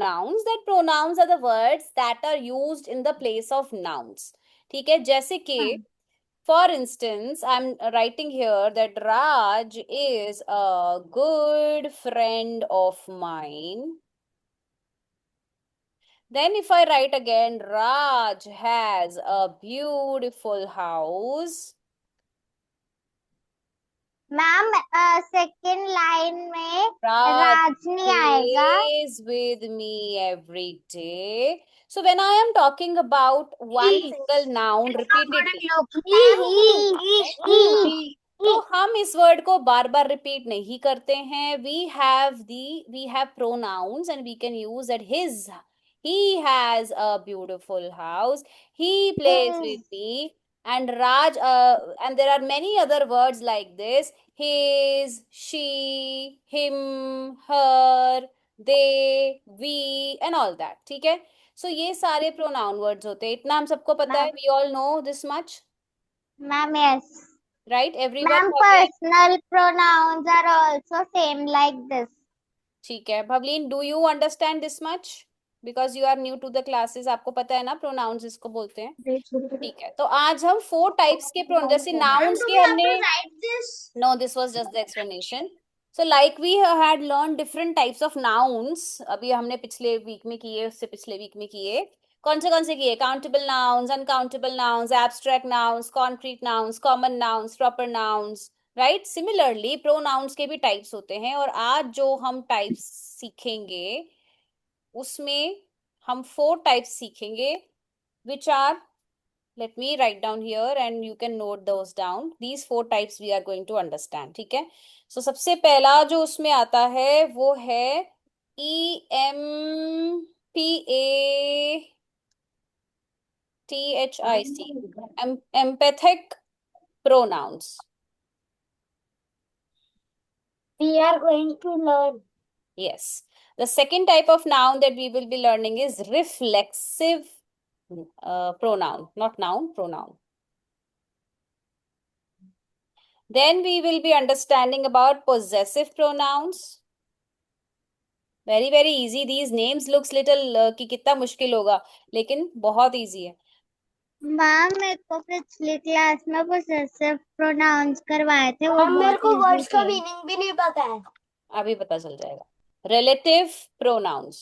pronouns, that pronouns are the words that are used in the place of nouns. ठीक है, जैसे कि for instance, I'm writing here that Raj is a good friend of mine. Then if I write again, Raj has a beautiful house. Ma'am second line में Raj राज नहीं आएगा. plays with me every day. So when I am talking about one single noun repeatedly, तो हम इस word को बार बार repeat नहीं करते हैं. We have pronouns and we can use that his, he has a beautiful house, he plays with me, and Raj, and there are many other words like this: his, she, him, her, they, we, and all that. ठीक है, सो ये सारे pronoun words होते हैं. इतना हम सबको पता है. We all know this much, ma'am yes. right? Everyone ma'am Bhavleen? Personal pronouns are also same like this. ठीक है Bhavleen, do you understand this much? Because you are new to the classes, आपको पता है ना pronounce इसको बोलते हैं. ठीक है, तो आज हम 4 टाइप्स के प्रोनाउन, जैसे नाउन्स के हमने, no, this was just the explanation. So like we had learned different types of nouns. अभी हमने पिछले वीक में किए, उससे पिछले वीक में किए. कौन से किए? Countable nouns, uncountable nouns, abstract nouns, concrete nouns, common nouns, proper nouns. Right, similarly pronouns के भी टाइप्स होते हैं. और आज जो हम टाइप्स सीखेंगे उसमें हम 4 टाइप्स सीखेंगे, which are, let me write down here and you can note those down. These 4 types we are going to understand. ठीक है, so सबसे पहला जो उसमें आता है वो है EMPATHIC, empathic pronouns. We are going to learn. Yes. The second type of noun that we will be learning is reflexive pronoun, not noun, pronoun. Then we will be understanding about possessive pronouns. Very very easy. These names looks little कि कितना मुश्किल होगा, लेकिन बहुत easy है. Ma'am मेरे को पिछली क्लास में पोसेसिव प्रोनाउंस करवाए थे, वो मेरे को वर्ड्स का मीनिंग भी नहीं पता है. अभी पता चल जाएगा. Relative pronouns.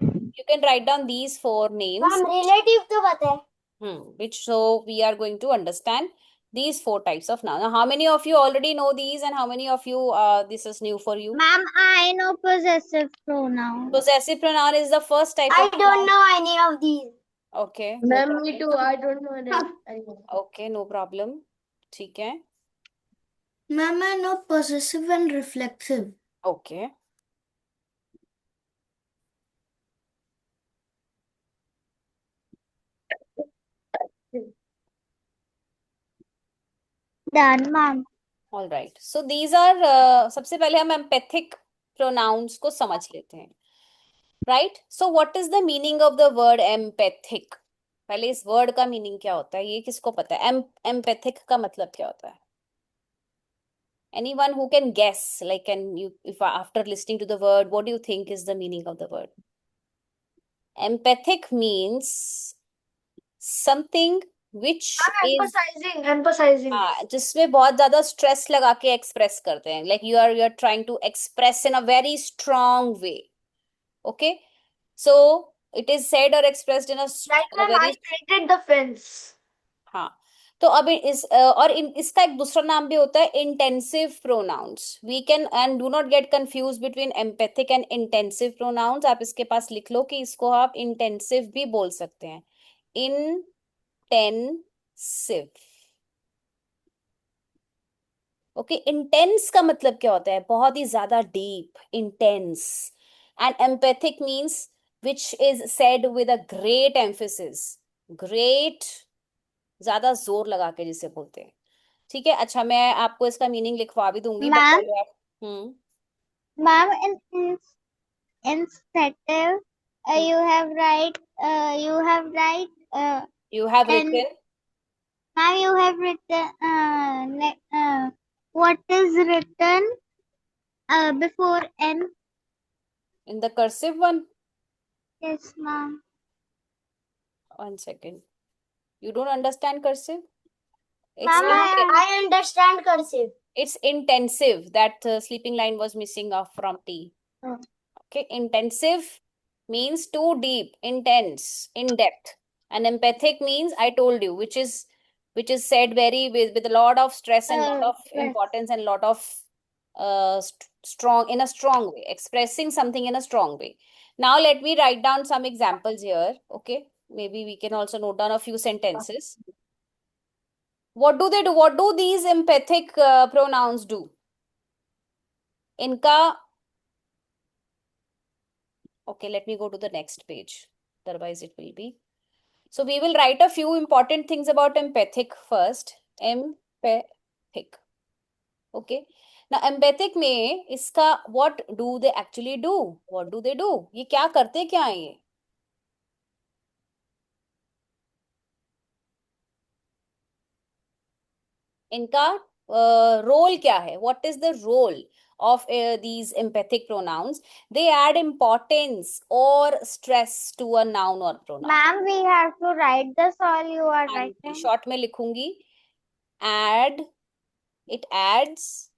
You can write down these 4 names. Ma'am relative तो पता है. Which, so we are going to understand these 4 types of noun. Now, how many of you already know these, and how many of you this is new for you? Ma'am I know possessive pronoun. Possessive pronoun is the first type I of don't noun. know any of these. Okay, no Ma'am, me problem. too. I don't know any. Okay, no problem. ठीक है. Ma'am, I know possessive and reflexive. Okay. Done, ma'am. All right. So these are सबसे पहले हम empathic pronouns को समझ लेते हैं. Right? So what is the meaning of the word empathic? पहले इस वर्ड का मीनिंग क्या होता है, ये किसको पता है? एम्पैथिक का मतलब क्या होता है? Anyone who can guess, like, can you, if after listening to the word, what do you think is the meaning of the word? Empathic means something which is Emphasizing. जिसमें बहुत ज्यादा स्ट्रेस लगा के एक्सप्रेस करते हैं. Like you are trying to express in a very strong way. Okay, so it is said or expressed in Like a ma'am, I very, painted the fence. हाँ. तो अब और इसका एक दूसरा नाम भी होता है intensive pronouns. We can, and do not get confuse between emphatic and intensive pronouns. आप इसके पास लिख लो कि इसको आप इंटेंसिव भी बोल सकते हैं. इंटेंसिव. ओके, इंटेंस का मतलब क्या होता है? बहुत ही ज्यादा deep, intense. And empathic means which is said with a great emphasis, great, ज्यादा जोर लगा के जिसे बोलते हैं. ठीक है, अच्छा मैं आपको इसका मीनिंग लिखवा भी दूंगी, बट Ma'am, पहले आप. हम्म. ma'am, instead, you have write, You have and written. ma'am, you have written, what is written, before N? In the cursive one? Yes, ma'am. 1 second. You don't understand cursive? It's Ma'am, I understand cursive. it's intensive. That sleeping line was missing off from T. Oh. Okay, intensive means too deep, intense, in depth. And empathic means I told you, which is said very with a lot of stress and lot of Yes. importance and lot of strong in a strong way, expressing something in a strong way. Now let me write down some examples here. Okay, maybe we can also note down a few sentences. What do they do? What do these empathic pronouns do? इनका okay, let me go to the next page. Otherwise, it will be. So we will write a few important things about empathic first. Empathic. Okay. Now empathic में इसका what do they actually do? What do they do? ये क्या करते क्या हैं ये? इनका role क्या है? What is the role of these empathic pronouns? They add importance or stress to a noun or pronoun. Ma'am, we have to write this all you are writing. Short में लिखूंगी. Add, it adds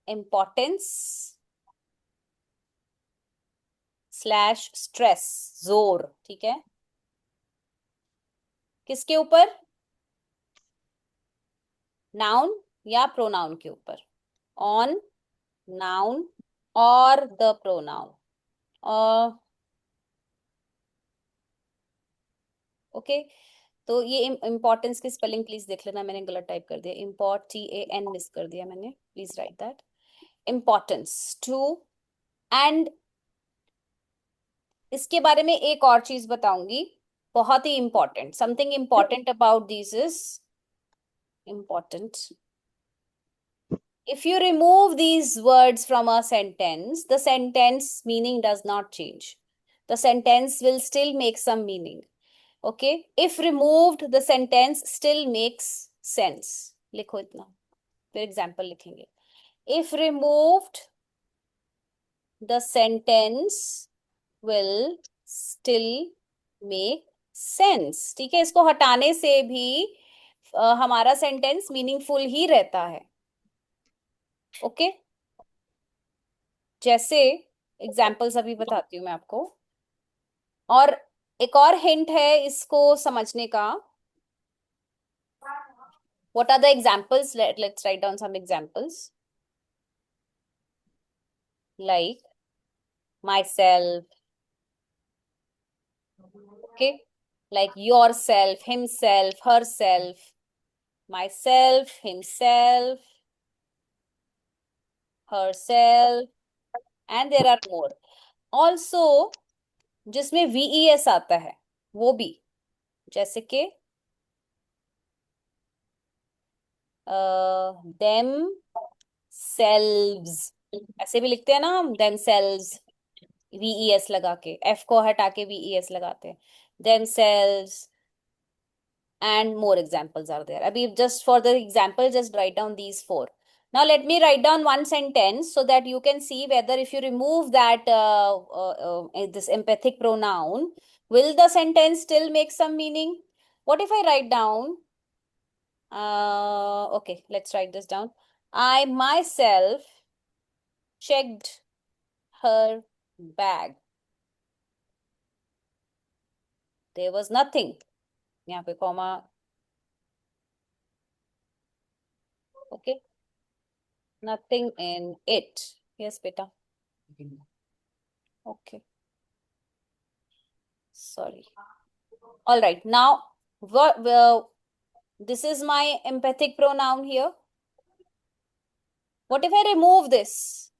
importance / stress, जोर. ठीक है. किसके ऊपर? Noun या pronoun के ऊपर? ऑन नाउन और द प्रोनाउन. ओके. तो ये इम्पोर्टेंस की स्पेलिंग प्लीज देख लेना, मैंने गलत टाइप कर दिया. इम्पोर्ट TAN मिस कर दिया मैंने. Please write that. Importance to. And इसके बारे में एक और चीज बताऊंगी, बहुत ही important. Something important about this is important. If you remove these words from a sentence, the sentence meaning does not change. The sentence will still make some meaning. Okay. If removed, the sentence still makes sense. लिखो इतना, फिर example लिखेंगे. If removed, the sentence will still make sense. ठीक है. इसको हटाने से भी हमारा सेंटेंस मीनिंगफुल ही रहता है. ओके. जैसे एग्जाम्पल्स अभी बताती हूँ मैं आपको. और एक और हिंट है इसको समझने का. What are the examples? Let's write down some examples. Like myself. Okay. Like yourself, himself, herself. Myself, himself, herself. And there are more. Also, जिसमें VES आता है वो भी. जैसे कि themselves, ऐसे भी लिखते हैं ना हम. themselves, VES लगा के, F को हटा के VES लगाते हैं. themselves. And more examples are there. Abhi, just for the example, just write down these 4. Now let me write down one sentence so that you can see whether if you remove that this empathic pronoun, will the sentence still make some meaning? What if I write down? Okay, let's write this down. I myself checked her bag. There was nothing. यहाँ पे comma. Okay. Nothing in it. Yes, beta. Okay. Sorry. All right. Now, this is my empathic pronoun here. What if I remove this?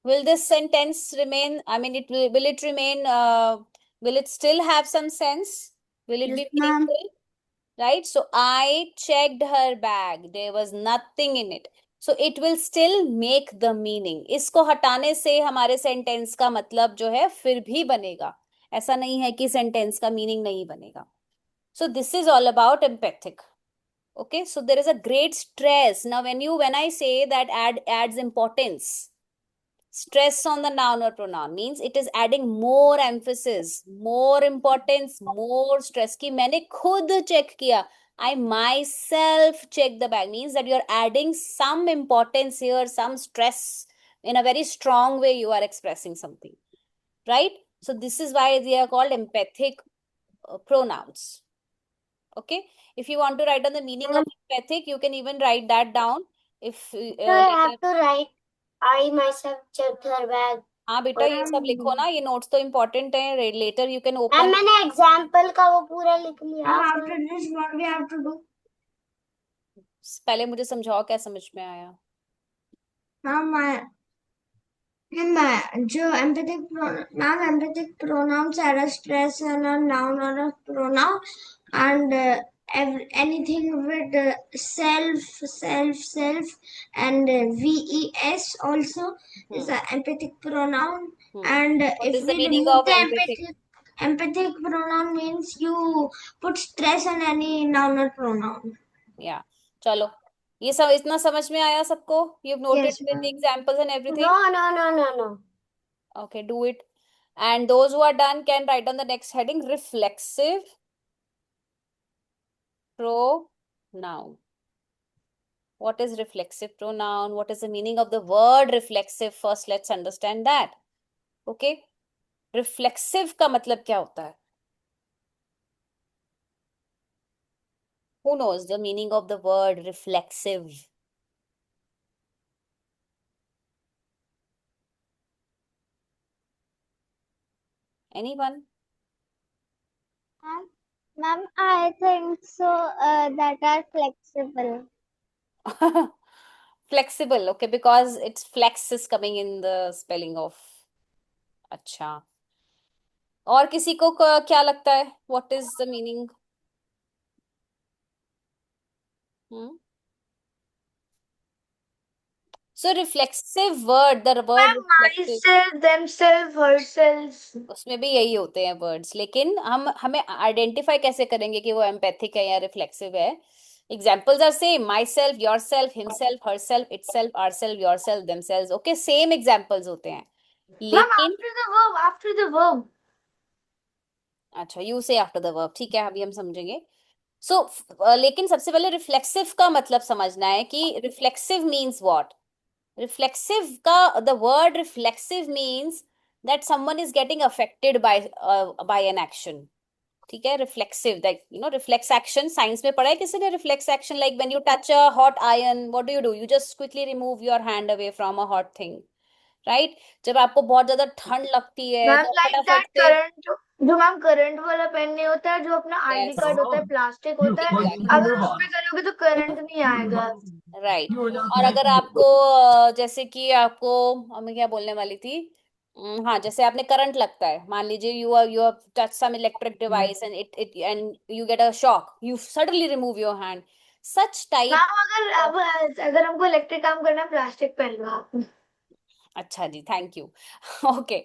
Will this sentence remain? I mean, will it remain? Will it still have some sense? Will it be meaningful? Right? So I checked her bag. There was nothing in it. So it will still make the meaning. इसको हटाने से हमारे sentence का मतलब जो है फिर भी बनेगा. ऐसा नहीं है कि सेंटेंस का मीनिंग नहीं बनेगा. So this is all about empathic. Okay, so there is a great stress. Now when I say that adds importance, Stress on the noun or pronoun means it is adding more emphasis, more importance, more stress. कि मैंने खुद check किया. I myself check the bag means that you're adding some importance here, some stress in a very strong way. You are expressing something, right? So this is why they are called empathic pronouns. Okay. If you want to write down the meaning of empathic, you can even write that down. If I have later, to write. I myself checked her bag. हाँ बेटा ये सब लिखो ना, ये notes तो important है. Later you can ma'am open. मैंने एग्जाम्पल का वो पूरा लिख लिया. After this, what we have to do? पहले मुझे समझाओ क्या समझ में आया. Ma'am, जो empathic pronouns are a stress and a noun or a pronoun, and anything with self, and ves also is an empathic pronoun. And What if is the we meaning remove of the empathic? empathic pronoun means you put stress on any noun or pronoun. या चलो, ये सब इतना समझ में आया सबको? You noted Yes, with the ma'am. Examples and everything. No. Okay, do it. And those who are done can write on the next heading reflexive pronoun. What is reflexive pronoun? What is the meaning of the word reflexive? First, let's understand that. Okay. Reflexive का मतलब क्या होता है? Who knows the meaning of the word reflexive? Anyone? Ma'am, I think so. That are flexible. Flexible, okay, because it's flex is coming in the spelling of. अच्छा. और किसी को क्या लगता है? What is the meaning? So reflexive word, the word reflexive, Myself, themselves, herself. उसमें भी यही होते हैं वर्ड्स. लेकिन हम हमें आइडेंटिफाई कैसे करेंगे कि वो एम्पैथिक है या रिफ्लेक्सिव है? Examples are same. Myself, yourself, himself, herself, itself, ourself, yourself, themself. Okay, same examples होते हैं. Ma'am, लेकिन after the verb. अच्छा, you say after the verb, ठीक है, अभी हम समझेंगे. सो लेकिन सबसे पहले रिफ्लेक्सिव का मतलब समझना है कि रिफ्लेक्सिव मीन्स व्हाट. रिफ्लेक्सिव का the word reflexive means that someone is getting affected by an action. ठीक है, reflexive that reflex action. Science में पढ़ा है किसी ने reflex action? Like when you touch a hot iron, what do? You just quickly remove your hand away from a hot thing, right? जब आपको बहुत ज्यादा ठंड लगती है मैम तो लाइक फटाफट दैट से. करंट, जो मैम करंट वाला पेन नहीं होता है, जो अपना आईडी यस, कार्ड होता है, प्लास्टिक होता है, एग्जैक्टली, अगर उस पे करोगे तो करंट नहीं आएगा. राइट. और अगर आपको जैसे कि आपको, मैं क्या बोलने वाली थी, हाँ, जैसे आपने करंट लगता है, मान लीजिए you touch some electric device and it and you get a shock, you suddenly remove your hand. Such type. Ma'am अगर हमको इलेक्ट्रिक काम करना है, प्लास्टिक पेन लो आप. अच्छा जी, thank you. Okay,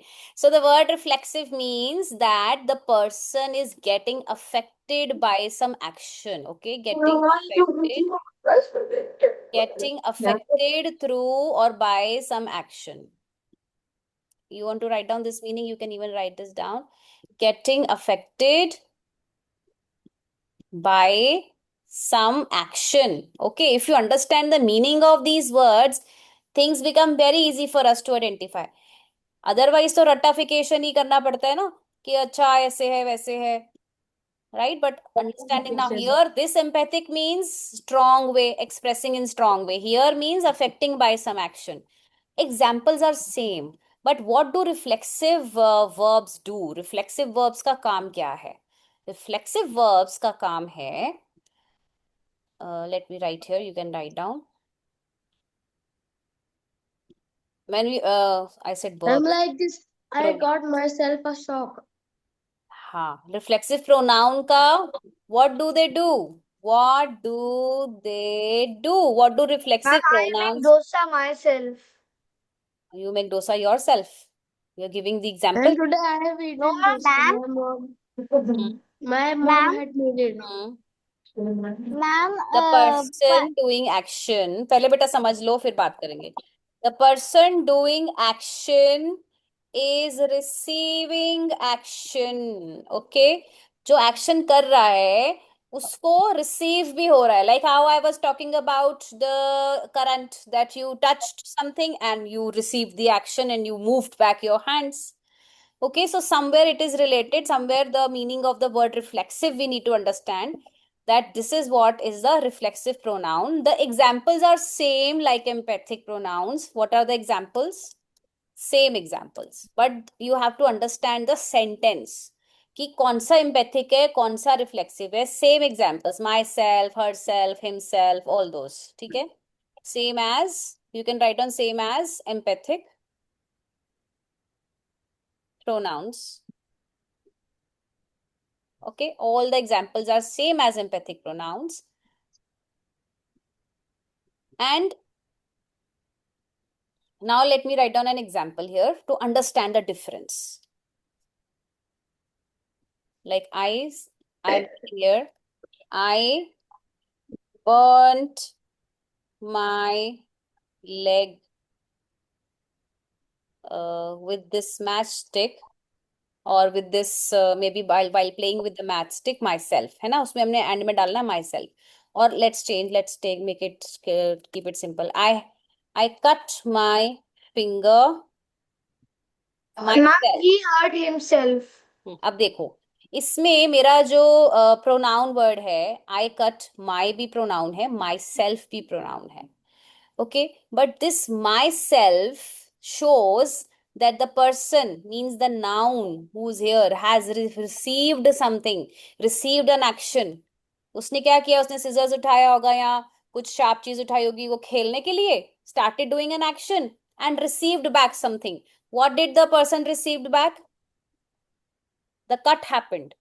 so the word reflexive means that the person is getting affected by some action. Okay, getting affected through or by some action. You want to write down this meaning, you can even write this down. Getting affected by some action. Okay, if you understand the meaning of these words, things become very easy for us to identify. Otherwise तो रट्टाफिकेशन ही करना पड़ता है ना, कि अच्छा ऐसे है वैसे है, right? But understanding now here, this empathic means strong way, expressing in strong way. Here means affecting by some action. Examples are same, but what do reflexive verbs do? Reflexive verbs का काम क्या है? Reflexive verbs का काम है, let me write here, you can write down. When we I said I'm verbs. like this. I got myself a shock. हाँ, reflexive pronoun का what do they do? What do they do? What do reflexive Ma'am, I make pronouns? dosa myself. You make dosa yourself. You're giving the example. And today I have eaten No, dosa. ma'am. My mom Ma'am, had made it. Hmm. ma'am, The person doing action. पहले बेटा समझ लो फिर बात करेंगे. The person doing action is receiving action. Okay? जो action कर रहा है उसको receive भी हो रहा है. Like how I was talking about the current, that you touched something and you received the action and you moved back your hands. Okay, so somewhere it is related, somewhere the meaning of the word reflexive we need to understand, that this is what is the reflexive pronoun. The examples are same like empathic pronouns. What are the examples? Same examples, but you have to understand the sentence कि कौन सा empathic है कौन सा reflexive है. Same examples, myself, herself, himself, all those. ठीक है? Same as, you can write on same as empathic pronouns. Okay, all the examples are same as empathic pronouns. And now let me write down an example here to understand the difference. Like I'm here, I burnt my leg with this matchstick, or with this maybe while playing with the matchstick myself, है ना, उसमें हमने end में डालना myself. Or let's change, make it, keep it simple. I cut my finger myself. He hurt himself. अब देखो, इसमें मेरा जो प्रोनाउन वर्ड है, आई कट, माई भी प्रोनाउन है, माई सेल्फ भी प्रोनाउन है. Okay, but this myself shows that the person, means the noun who's here, has received something, received an action. उसने क्या किया, उसने scissors उठाया होगा या कुछ sharp चीज उठाई होगी वो खेलने के लिए, started doing an action and received back something. What did the person received back? The cut happened.